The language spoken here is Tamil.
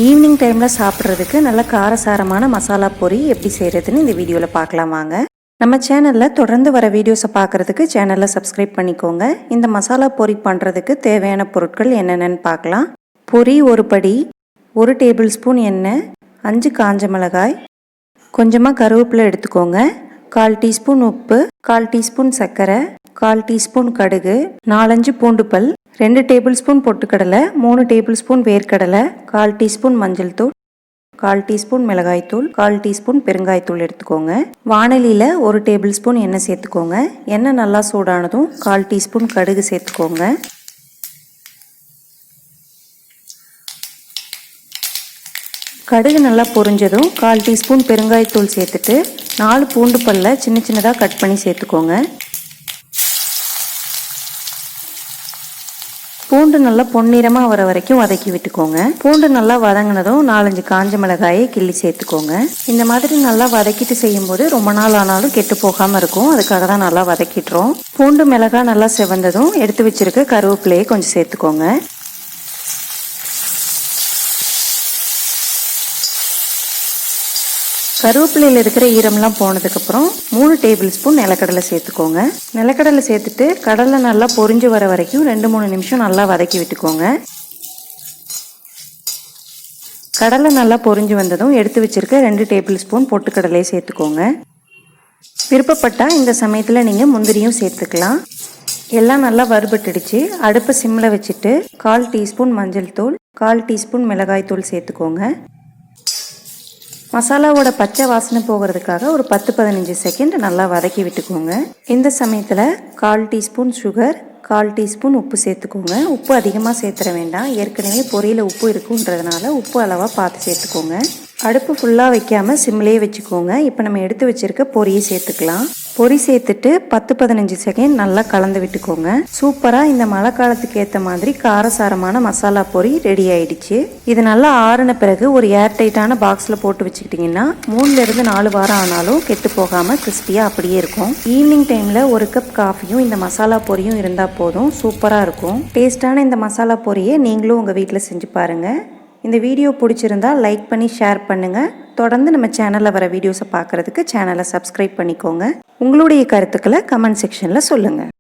ஈவினிங் டைமில் சாப்பிட்றதுக்கு நல்ல காரசாரமான மசாலா பொரி எப்படி செய்கிறதுன்னு இந்த வீடியோவில் பார்க்கலாம் வாங்க. நம்ம சேனலில் தொடர்ந்து வர வீடியோஸை பார்க்குறதுக்கு சேனலை சப்ஸ்கிரைப் பண்ணிக்கோங்க. இந்த மசாலா பொரி பண்ணுறதுக்கு தேவையான பொருட்கள் என்னென்னு பார்க்கலாம். பொரி ஒரு படி, 1 டேபிள் ஸ்பூன் எண்ணெய், 5 காஞ்ச மிளகாய், கொஞ்சமாக கருவேப்பிலை எடுத்துக்கோங்க, 1/4 டீஸ்பூன் உப்பு, 1/4 டீஸ்பூன் சர்க்கரை, 1/4 டீஸ்பூன் கடுகு, 4-5 பூண்டு பல், 2 டேபிள் ஸ்பூன் பொட்டுக்கடலை, 3 டேபிள் ஸ்பூன் வேர்க்கடலை, 1/4 டீஸ்பூன் மஞ்சள் தூள், 1/4 டீஸ்பூன் மிளகாய்த்தூள், 1/4 டீஸ்பூன் பெருங்காயத்தூள் எடுத்துக்கோங்க. வாணலியில் 1 டேபிள் ஸ்பூன் எண்ணெய் சேர்த்துக்கோங்க. எண்ணெய் நல்லா சூடானதும் 1/4 டீஸ்பூன் கடுகு சேர்த்துக்கோங்க. கடுகு நல்லா பொரிஞ்சதும் 1/4 டீஸ்பூன் பெருங்காயத்தூள் சேர்த்துட்டு 4 பூண்டு பல்லை சின்ன சின்னதாக கட் பண்ணி சேர்த்துக்கோங்க. பூண்டு நல்லா பொன்னிறமாக வர வரைக்கும் வதக்கி விட்டுக்கோங்க. பூண்டு நல்லா வதங்கினதும் 4-5 காஞ்ச மிளகாயை கிள்ளி சேர்த்துக்கோங்க. இந்த மாதிரி நல்லா வதக்கிட்டு செய்யும்போது ரொம்ப நாள் ஆனாலும் கெட்டு போகாமல் இருக்கும். அதுக்காக தான் நல்லா வதக்கிட்டுறோம். பூண்டு மிளகாய் நல்லா செவந்ததும் எடுத்து வச்சிருக்க கருவேப்பிலையை கொஞ்சம் சேர்த்துக்கோங்க. கருவேப்பிலையில் இருக்கிற ஈரம்லாம் போனதுக்கப்புறம் 3 டேபிள் ஸ்பூன் நிலக்கடலை சேர்த்துக்கோங்க. நிலக்கடலை சேர்த்துட்டு கடலை நல்லா பொரிஞ்சு வர வரைக்கும் 2-3 நிமிஷம் நல்லா வதக்கி விட்டுக்கோங்க. கடலை நல்லா பொரிஞ்சு வந்ததும் எடுத்து வச்சிருக்க 2 டேபிள் ஸ்பூன் பொட்டுக்கடலையை சேர்த்துக்கோங்க. விருப்பப்பட்டால் இந்த சமயத்தில் நீங்கள் முந்திரியும் சேர்த்துக்கலாம். எல்லாம் நல்லா வறுபட்டுடுச்சு. அடுப்பை சிம்மில் வச்சுட்டு 1/4 டீஸ்பூன் மஞ்சள் தூள், 1/4 டீஸ்பூன் மிளகாய் தூள் சேர்த்துக்கோங்க. மசாலாவோட பச்சை வாசனை போகிறதுக்காக ஒரு 10-15 செகண்ட் நல்லா வதக்கி விட்டுக்கோங்க. இந்த சமயத்தில் 1/4 டீஸ்பூன் சுகர், 1/4 டீஸ்பூன் உப்பு சேர்த்துக்கோங்க. உப்பு அதிகமாக சேர்த்துற வேண்டாம். ஏற்கனவே பொரியில் உப்பு இருக்குன்றதுனால உப்பு அளவாக பார்த்து சேர்த்துக்கோங்க. அடுப்பு ஃபுல்லாக வைக்காமல் சிம்லேயே வச்சுக்கோங்க. இப்போ நம்ம எடுத்து வச்சிருக்க பொரியை சேர்த்துக்கலாம். பொரி சேர்த்துட்டு 10-15 செகண்ட் நல்லா கலந்து விட்டுக்கோங்க. சூப்பராக இந்த மழை காலத்துக்கு ஏற்ற மாதிரி காரசாரமான மசாலா பொரி ரெடி ஆயிடுச்சு. இது நல்லா ஆறின பிறகு ஒரு ஏர் டைட்டான பாக்ஸில் போட்டு வச்சுக்கிட்டிங்கன்னா 3-4 வாரம் ஆனாலும் கெட்டு போகாமல் கிறிஸ்பியாக அப்படியே இருக்கும். ஈவினிங் டைமில் 1 கப் காஃபியும் இந்த மசாலா பொரியும் இருந்தால் போதும், சூப்பராக இருக்கும். டேஸ்டான இந்த மசாலா பொரியை நீங்களும் உங்கள் வீட்டில் செஞ்சு பாருங்கள். இந்த வீடியோ பிடிச்சிருந்தா லைக் பண்ணி ஷேர் பண்ணுங்கள். தொடர்ந்து நம்ம சேனலில் வர வீடியோஸை பார்க்குறதுக்கு சேனலை சப்ஸ்கிரைப் பண்ணிக்கோங்க. உங்களுடைய கருத்துக்களை கமெண்ட் செக்ஷனில் சொல்லுங்கள்.